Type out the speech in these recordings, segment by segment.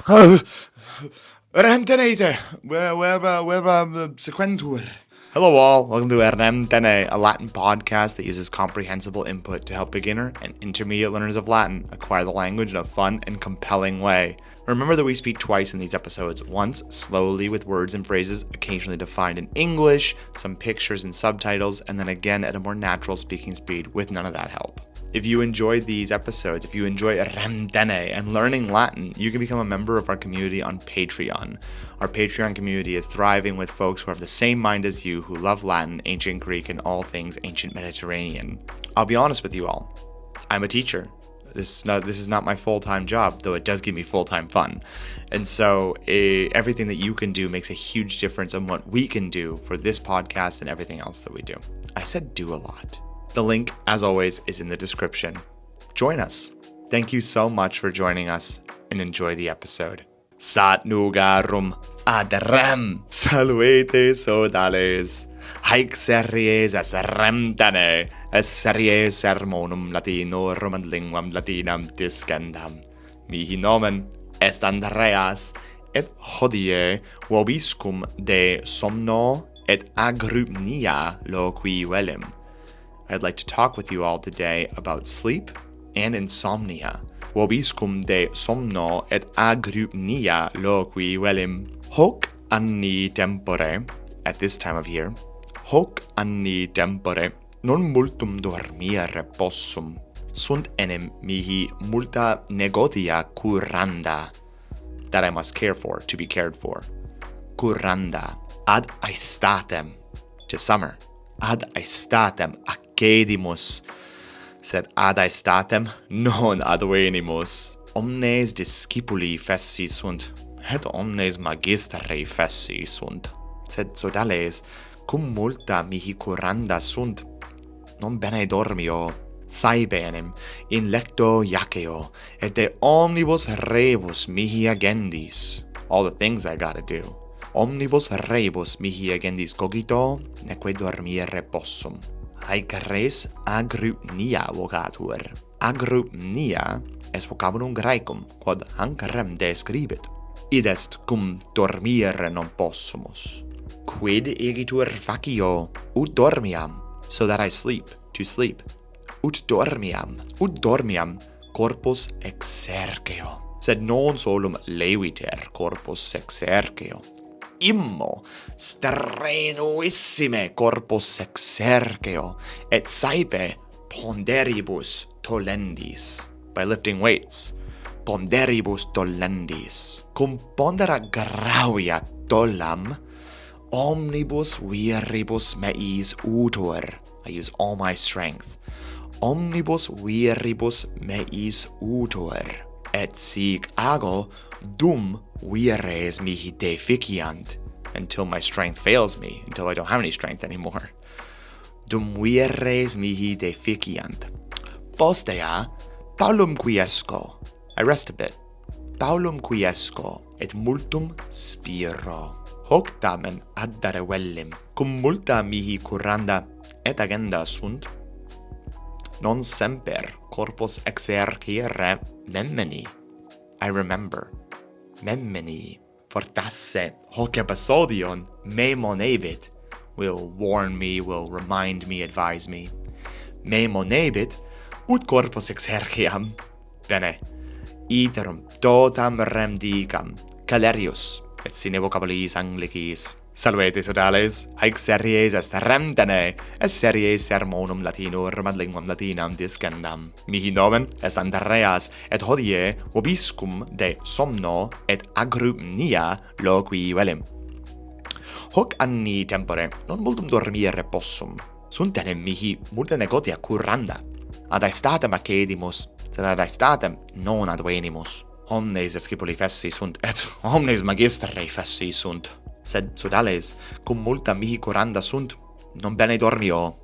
Rem Tene, verba, sequentur. Hello all, welcome to Rem Tene, a Latin podcast that uses comprehensible input to help beginner and intermediate learners of Latin acquire the language in a fun and compelling way. Remember that we speak twice in these episodes, once slowly with words and phrases occasionally defined in English, some pictures and subtitles, and then again at a more natural speaking speed with none of that help. If you enjoyed these episodes, if you enjoy Rem Tene and learning Latin, you can become a member of our community on Patreon. Our Patreon community is thriving with folks who have the same mind as you, who love Latin, ancient Greek, and all things ancient Mediterranean. I'll be honest with you all. I'm a teacher. This is not my full-time job, though it does give me full-time fun. And so everything that you can do makes a huge difference on what we can do for this podcast and everything else that we do. I said do a lot. The link, as always, is in the description. Join us. Thank you so much for joining us, and enjoy the episode. Sat nugarum ad rem, salvete sodales. Haec series es Rem Tene, es series sermonum latinorum ad linguam latinam discendam. Mihi nomen est Andreas, et hodie vobiscum de somno et agrupnia loqui velim. I'd like to talk with you all today about sleep and insomnia. Vobiscum de somno et agrupnia loqui velim. Hoc anni tempore, at this time of year, hoc anni tempore, non multum dormire possum. Sunt enim mihi multa negotia curranda, that I must care for, to be cared for. Curranda, ad aestatem, to summer. Ad aestatem accedimus, sed ad aestatem non advenimus. Omnes discipuli fessi sunt, et omnes magisteri fessi sunt. Sed sodales, cum multa mihi curranda sunt, non bene dormio. Saepe enim in lecto jaceo, et de omnibus rebus mihi agendis. All the things I gotta do. Omnibus rebus mihi agendis cogito, neque dormire possum. Haec res agrupnia vocatur. Agrupnia est vocabulum Graecum, quod hanc Rem describit. Id est cum dormire non possumus. Quid igitur facio, ut dormiam, so that I sleep, to sleep. Ut dormiam corpus exerceo, sed non solum leviter corpus exerceo. Immo strenuissime corpus exerceo, et saepe ponderibus tollendis. By lifting weights, ponderibus tollendis. Cum pondera gravia tollam, omnibus viribus meis utur. I use all my strength. Omnibus viribus meis utur. Et sic ago dum vires mihi deficiant, until my strength fails me, until I don't have any strength anymore. Dum vires mihi deficiant. Postea, Paulum quiesco. I rest a bit. Paulum quiesco, et multum spiro. Hoc tamen addare vellim, cum multa mihi curranda et agenda sunt, non semper corpus exercere memini. I remember. Memini. Fortasse hoc episodion memonebit. Will warn me, will remind me, advise me. Memonebit ut corpus exerciam. Bene. Iterum totam rem dicam. Calerius et sine vocabulis anglicis. Salvete sodales, haec series est Rem Tene, est series sermonum latinorum ad linguam latinam discendam. Mihi nomen est Andreas, et hodie vobiscum de somno et agrupnia loqui velim. Hoc anni tempore non multum dormire possum. Sunt enim mihi multa negotia curranda. Ad aestatem accedimus, sed ad aestatem non advenimus. Omnes discipuli fessi sunt, et omnes magisteri fessi sunt. Sed sodales, cum multa mihi curranda sunt, non bene dormio.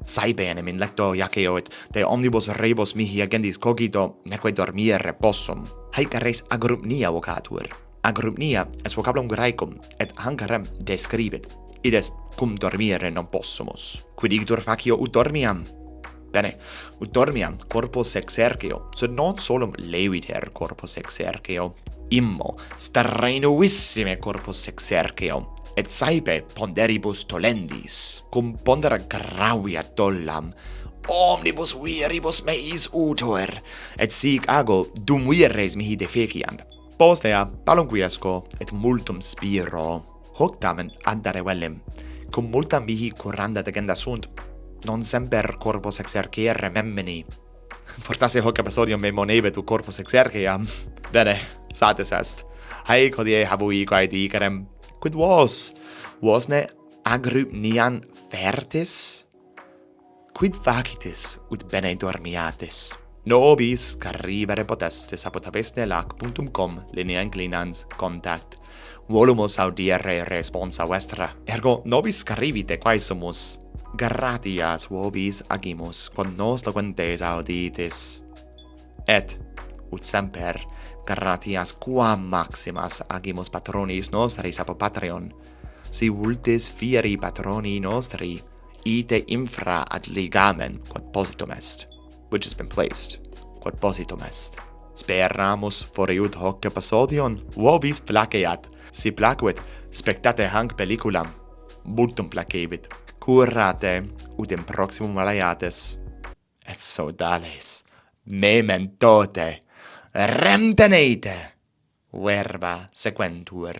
Saepe enim in lecto jaceo, et de omnibus rebus mihi agendis cogito, neque dormire possum. Haec res agrupnia vocatur. Agrupnia est vocabulum Graecum, et hanc Rem describit. Id est cum dormire non possumus. Quid igitur facio ut dormiam? Bene, ut dormiam corpus exerceo, sed non solum leviter corpus exerceo. immo strenuissime corpus exerceo, et saepe ponderibus tolendis, cum pondera gravia tollam, omnibus viribus meis utor, et sic ago dum vires mihi defeciant. Postea palunquiesco et multum spiro, hoc tamen andare vellim, cum multa mihi curranda degenda sunt, non semper corpus exercere memini. Fortasse hoc episodium me monebe tu corpus exercea. Bene, satis est. Haec hodie habui quae dicerem, quid vos ne agrupnian fertis? Quid facitis ut bene dormiatis? Nobis scribere potestis apud habesnelac.com linea inclinans contact. Volumus audiere responsa vestra. Ergo nobis scribite quae sumus. Gratias vobis agimus, quod nos loquentes auditis. Et, ut semper, gratias quam maximas agimus patronis nostris apud Patreon, si vultis fieri patroni nostri, ite infra ad ligamen quod positum est, which has been placed, quod positum est. Speramus foriut hoc episodion vobis placeat. Si placuit, spectate hanc pelliculam. Multum placebit. Curate, ut in proximum maleates. Et sodales, memento te. Rem tenete. Verba sequentur.